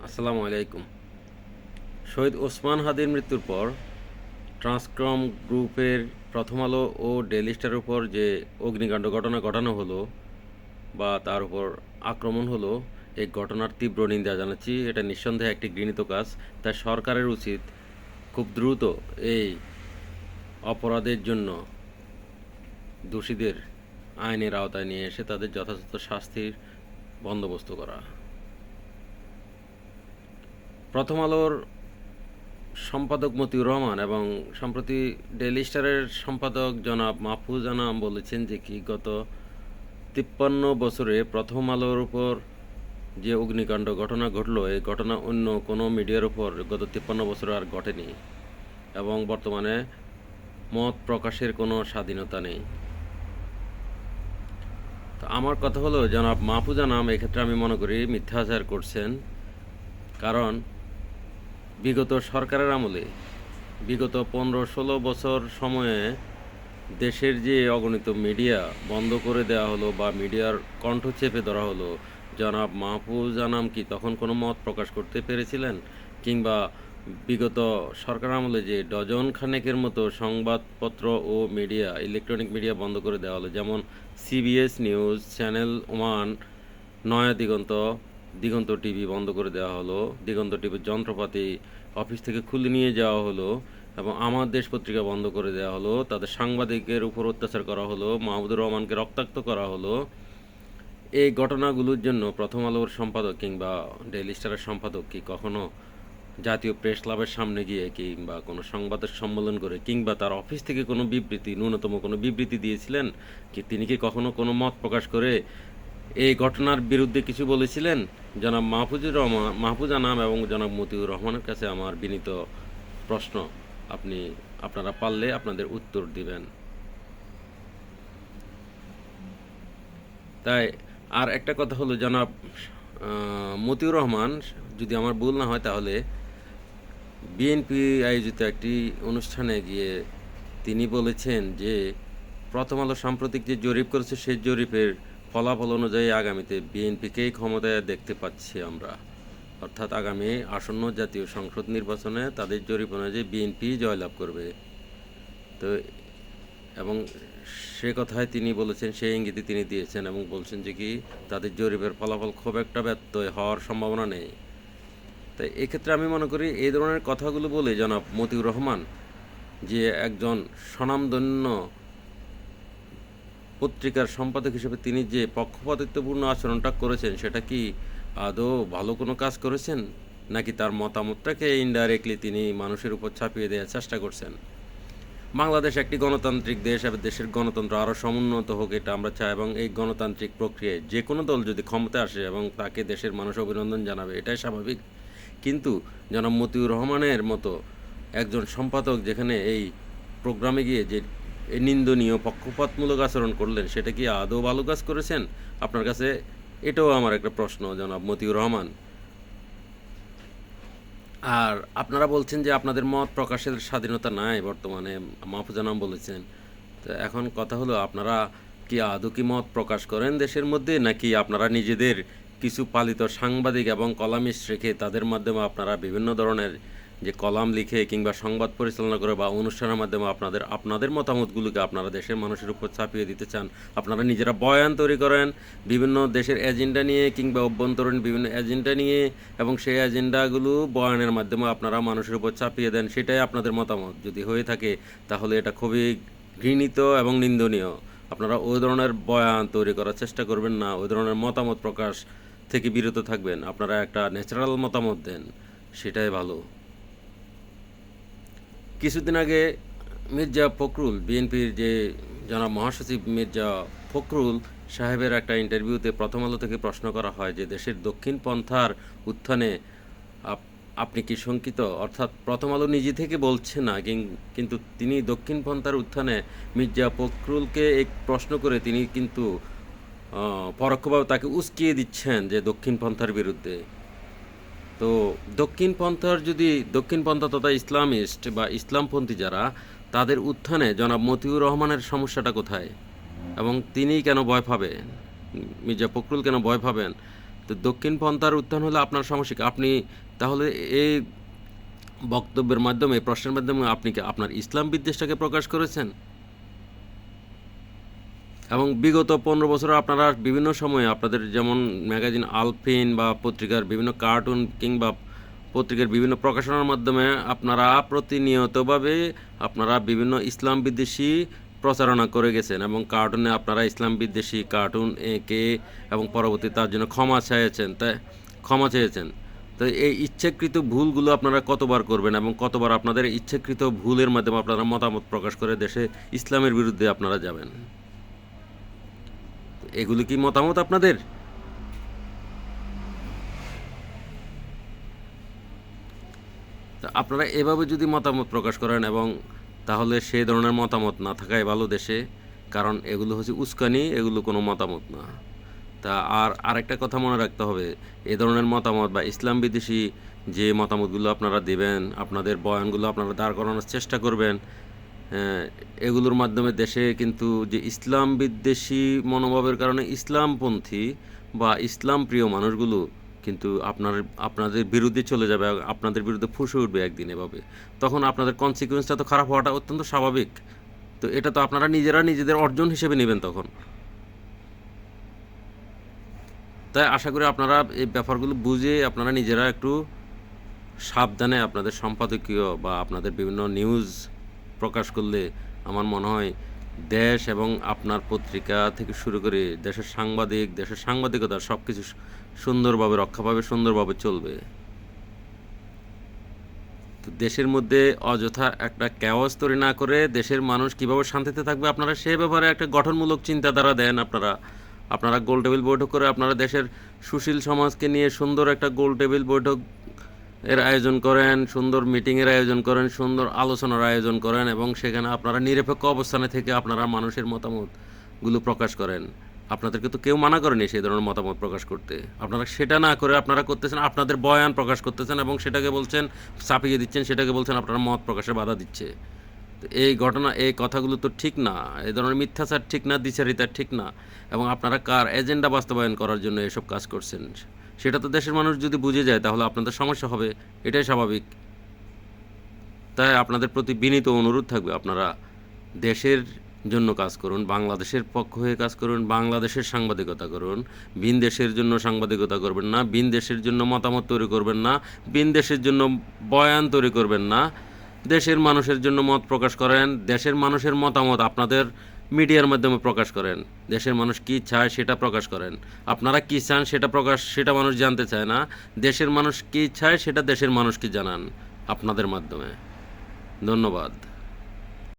আসসালামু আলাইকুম। শহীদ ওসমান হাদির মৃত্যুর পর ট্রান্সকম গ্রুপের প্রথম আলো ও ডেইলি স্টারের উপর যে অগ্নিকাণ্ড ঘটনা ঘটানো হলো বা তার উপর আক্রমণ হলো, এই ঘটনার তীব্র নিন্দা জানাচ্ছি। এটা নিঃসন্দেহে একটি ঘৃণিত কাজ। তাই সরকারের উচিত খুব দ্রুত এই অপরাধের জন্য দোষীদের আইনের আওতায় নিয়ে এসে তাদের যথাযথ শাস্তির বন্দোবস্ত করা। প্রথম আলোর সম্পাদক মতিউর রহমান এবং সম্প্রতি ডেইলি স্টারের সম্পাদক জনাব মাহফুজ আনাম বলেছেন যে গত 53 বছরে প্রথম আলোর উপর যে অগ্নিকাণ্ড ঘটনা ঘটল, এই ঘটনা অন্য কোনো মিডিয়ার উপর গত 53 বছরে আর ঘটেনি এবং বর্তমানে মত প্রকাশের কোনো স্বাধীনতা নেই। তো আমার কথা হলো, জনাব মাহফুজ আনাম এক্ষেত্রে আমি মনে করি মিথ্যাচার করছেন। কারণ বিগত সরকারের আমলে বিগত 15-16 বছর সময়ে দেশের যে অগণিত মিডিয়া বন্ধ করে দেওয়া হলো বা মিডিয়ার কণ্ঠ চেপে ধরা হলো, জনাব মাহফুজ আনাম কি তখন কোনো মত প্রকাশ করতে পেরেছিলেন? কিংবা বিগত সরকার আমলে যে ডজন খানেকের মতো সংবাদপত্র ও মিডিয়া, ইলেকট্রনিক মিডিয়া বন্ধ করে দেওয়া হলো, যেমন CBS news, channel one, Naya Diganta, দিগন্ত টিভি বন্ধ করে দেওয়া হলো, দিগন্ত টিভির যন্ত্রপাতি অফিস থেকে খুলে নিয়ে যাওয়া হলো এবং আমার দেশ পত্রিকা বন্ধ করে দেওয়া হলো, তাদের সাংবাদিকের উপর অত্যাচার করা হলো, মাহমুদুর রহমানকে রক্তাক্ত করা হলো। এই ঘটনাগুলোর জন্য প্রথম আলোর সম্পাদক কিংবা ডেইলি স্টারের সম্পাদক কি কখনো জাতীয় প্রেস ক্লাবের সামনে গিয়ে কিংবা কোনো সংবাদ সম্মেলন করে কিংবা তার অফিস থেকে কোনো বিবৃতি, ন্যূনতম কোনো বিবৃতি দিয়েছিলেন? তিনি কি কখনো কোনো মত প্রকাশ করে এই ঘটনার বিরুদ্ধে কিছু বলেছিলেন? জনাব মাহফুজ আনাম এবং জনাব মতিউর রহমানের কাছে আমার বিনীত প্রশ্ন, আপনারা পারলে আপনাদের উত্তর দিবেন। তাই আর একটা কথা হলো, জনাব মতিউর রহমান, যদি আমার ভুল না হয় তাহলে বিএনপি আয়োজিত একটি অনুষ্ঠানে গিয়ে তিনি বলেছেন যে প্রথম আলো সাম্প্রতিক যে জরিপ করেছে সেই জরিপের ফলাফল অনুযায়ী আগামীতে বিএনপিকেই ক্ষমতায় দেখতে পাচ্ছি আমরা। অর্থাৎ আগামী আসন্ন জাতীয় সংসদ নির্বাচনে তাদের জরিপ অনুযায়ী বিএনপি জয়লাভ করবে। তো এবং সে কথায় তিনি বলেছেন, সেই ইঙ্গিতে তিনি দিয়েছেন এবং বলছেন যে তাদের জরিপের ফলাফল খুব একটা ব্যত্যয় হওয়ার সম্ভাবনা নেই। তাই এক্ষেত্রে আমি মনে করি এই ধরনের কথাগুলো বলে জনাব মতিউর রহমান, যে একজন স্বনামধন্য পত্রিকার সম্পাদক হিসেবে তিনি যে পক্ষপাতিত্বপূর্ণ আচরণটা করেছেন, সেটা কি আদৌ ভালো কোনো কাজ করেছেন, নাকি তার মতামতটাকে ইনডাইরেক্টলি তিনি মানুষের উপর চাপিয়ে দেওয়ার চেষ্টা করছেন? বাংলাদেশ একটি গণতান্ত্রিক দেশ এবং দেশের গণতন্ত্র আরও সমুন্নত হোক, এটা আমরা চাই, এবং এই গণতান্ত্রিক প্রক্রিয়ায় যে কোনো দল যদি ক্ষমতায় আসে এবং তাকে দেশের মানুষ অভিনন্দন জানাবে, এটাই স্বাভাবিক। কিন্তু জনাব মতিউর রহমানের মতো একজন সম্পাদক যেখানে এই প্রোগ্রামে গিয়ে যে এই নিন্দনীয় পক্ষপাতমূলক আচরণ করলেন, সেটা কি আদৌ ভালো কাজ করেছেন? আপনার কাছে এটাও আমার একটা প্রশ্ন, জনাব মতিউর রহমান। আর আপনারা বলছেন যে আপনাদের মত প্রকাশের স্বাধীনতা নাই বর্তমানে, মাহফুজ আনাম বলেছেন। তো এখন কথা হলো, আপনারা কি আদৌ কি মত প্রকাশ করেন দেশের মধ্যে, নাকি আপনারা নিজেদের কিছু পালিত সাংবাদিক এবং কলামিস্ট রেখে তাদের মাধ্যমে আপনারা বিভিন্ন ধরনের যে কলাম লিখে কিংবা সংবাদ পরিচালনা করে বা অনুষ্ঠানের মাধ্যমে আপনাদের মতামতগুলোকে আপনারা দেশের মানুষের উপর চাপিয়ে দিতে চান? আপনারা নিজেরা বয়ান তৈরি করেন বিভিন্ন দেশের এজেন্ডা নিয়ে কিংবা অভ্যন্তরীণ বিভিন্ন এজেন্ডা নিয়ে, এবং সেই এজেন্ডাগুলো বয়ানের মাধ্যমে আপনারা মানুষের উপর চাপিয়ে দেন। সেটাই আপনাদের মতামত যদি হয়ে থাকে, তাহলে এটা খুবই ঘৃণিত এবং নিন্দনীয়। আপনারা ওই ধরনের বয়ান তৈরি করার চেষ্টা করবেন না, ওই ধরনের মতামত প্রকাশ থেকে বিরত থাকবেন। আপনারা একটা ন্যাচারাল মতামত দেন, সেটাই ভালো। কিছুদিন আগে মির্জা ফখরুল, বিএনপির যে জনাব মহাসচিব মির্জা ফখরুল সাহেবের একটা ইন্টারভিউতে প্রথম আলো থেকে প্রশ্ন করা হয় যে দেশের দক্ষিণ পন্থার উত্থানে আপনি কি শঙ্কিত? অর্থাৎ প্রথম আলো নিজে থেকে বলছে না, কিন্তু তিনি দক্ষিণ পন্থার উত্থানে মির্জা ফখরুলকে এক প্রশ্ন করে তিনি কিন্তু পরোক্ষভাবে তাকে উস্কিয়ে দিচ্ছেন যে দক্ষিণ পন্থার বিরুদ্ধে। তো দক্ষিণপন্থা তথা ইসলামিস্ট বা ইসলামপন্থী যারা, তাদের উত্থানে জনাব মতিউর রহমানের সমস্যাটা কোথায় এবং তিনি কেন ভয় পাবেন, মির্জা ফখরুল কেন ভয় পাবেন? তো তো দক্ষিণপন্থার উত্থান হলে আপনার সমস্যা কি? আপনি তাহলে এই বক্তব্যের মাধ্যমে, এই প্রশ্নের মাধ্যমে আপনি কি আপনার ইসলাম বিদ্বেষটাকে প্রকাশ করেছেন? এবং বিগত 15 বছরে আপনারা বিভিন্ন সময়ে আপনাদের যেমন ম্যাগাজিন আলফিন বা পত্রিকার বিভিন্ন কার্টুন কিংবা পত্রিকার বিভিন্ন প্রকাশনার মাধ্যমে আপনারা প্রতিনিয়তভাবে আপনারা বিভিন্ন ইসলাম বিদ্বেষী প্রচারণা করে গেছেন এবং কার্টুনে আপনারা ইসলাম বিদ্বেষী কার্টুন এঁকে এবং পরবর্তী তার জন্য ক্ষমা চেয়েছেন। তো এই ইচ্ছাকৃত ভুলগুলো আপনারা কতবার করবেন এবং কতবার আপনাদের ইচ্ছাকৃত ভুলের মাধ্যমে আপনারা মতামত প্রকাশ করে দেশে ইসলামের বিরুদ্ধে আপনারা যাবেন? এগুলি কি মতামত আপনাদের? তা আপনারা এভাবে যদি মতামত প্রকাশ করেন এবং তাহলে সেই ধরনের মতামত না থাকাই ভালো দেশে, কারণ এগুলো হচ্ছে উস্কানি, এগুলো কোনো মতামত না। তা আরেকটা কথা মনে রাখতে হবে, এ ধরনের মতামত বা ইসলাম বিদ্বেষী যে মতামতগুলো আপনারা দেবেন, আপনাদের বয়ানগুলো আপনারা দাঁড় করানোর চেষ্টা করবেন, এগুলোর মাধ্যমে দেশে কিন্তু যে ইসলাম বিদ্বেষী মনোভাবের কারণে ইসলামপন্থী বা ইসলাম প্রিয় মানুষগুলো কিন্তু আপনাদের বিরুদ্ধে চলে যাবে, আপনাদের বিরুদ্ধে ফুঁসে উঠবে একদিন এভাবে। তখন আপনাদের কনসিকুয়েন্সটা তো খারাপ হওয়াটা অত্যন্ত স্বাভাবিক। তো এটা তো আপনারা নিজেরা নিজেদের অর্জন হিসেবে নেবেন তখন। তাই আশা করি আপনারা এই ব্যাপারগুলো বুঝে আপনারা নিজেরা একটু সাবধানে আপনাদের সম্পাদকীয় বা আপনাদের বিভিন্ন নিউজ প্রকাশ করলে আমার মনে হয় দেশ এবং আপনার পত্রিকা থেকে শুরু করে দেশের সাংবাদিকতা সব কিছু সুন্দরভাবে রক্ষা পাবে, সুন্দরভাবে চলবে। তো দেশের মধ্যে অযথা একটা ক্যাওস তৈরি না করে দেশের মানুষ কীভাবে শান্তিতে থাকবে আপনারা সে ব্যাপারে একটা গঠনমূলক চিন্তাধারা দেন। আপনারা গোল টেবিল বৈঠক করে আপনারা দেশের সুশীল সমাজকে নিয়ে সুন্দর একটা গোল টেবিল বৈঠক এর আয়োজন করেন, সুন্দর মিটিংয়ের আয়োজন করেন, সুন্দর আলোচনার আয়োজন করেন এবং সেখানে আপনারা নিরপেক্ষ অবস্থানে থেকে আপনারা মানুষের মতামতগুলো প্রকাশ করেন। আপনাদেরকে তো কেউ মানা করেনি সেই ধরনের মতামত প্রকাশ করতে। আপনারা সেটা না করে আপনারা করতেছেন আপনাদের বয়ান প্রকাশ করতেছেন এবং সেটাকে বলছেন চাপিয়ে দিচ্ছেন, সেটাকে বলছেন আপনারা মত প্রকাশে বাধা দিচ্ছে। তো এই কথাগুলো তো ঠিক না, এই ধরনের মিথ্যাচার ঠিক না, দ্বিচারিতা ঠিক না। এবং আপনারা কার এজেন্ডা বাস্তবায়ন করার জন্য এসব কাজ করছেন সেটা তো দেশের মানুষ যদি বুঝে যায় তাহলে আপনাদের সমস্যা হবে, এটাই স্বাভাবিক। তাই আপনাদের প্রতি বিনীত অনুরোধ থাকবে আপনারা দেশের জন্য কাজ করুন, বাংলাদেশের পক্ষ হয়ে কাজ করুন, বাংলাদেশের সাংবাদিকতা করুন। ভিন দেশের জন্য সাংবাদিকতা করবেন না, ভিন দেশের জন্য মতামত তৈরি করবেন না, ভিন দেশের জন্য বয়ান তৈরি করবেন না। দেশের মানুষের জন্য মত প্রকাশ করেন, দেশের মানুষের মতামত আপনাদের মিডিয়ার মাধ্যমে প্রকাশ করেন। দেশের মানুষ কী চায় সেটা প্রকাশ করেন। আপনারা কী চান সেটা মানুষ জানতে চায় না। দেশের মানুষ কী চায় সেটা দেশের মানুষকে জানান আপনাদের মাধ্যমে। ধন্যবাদ।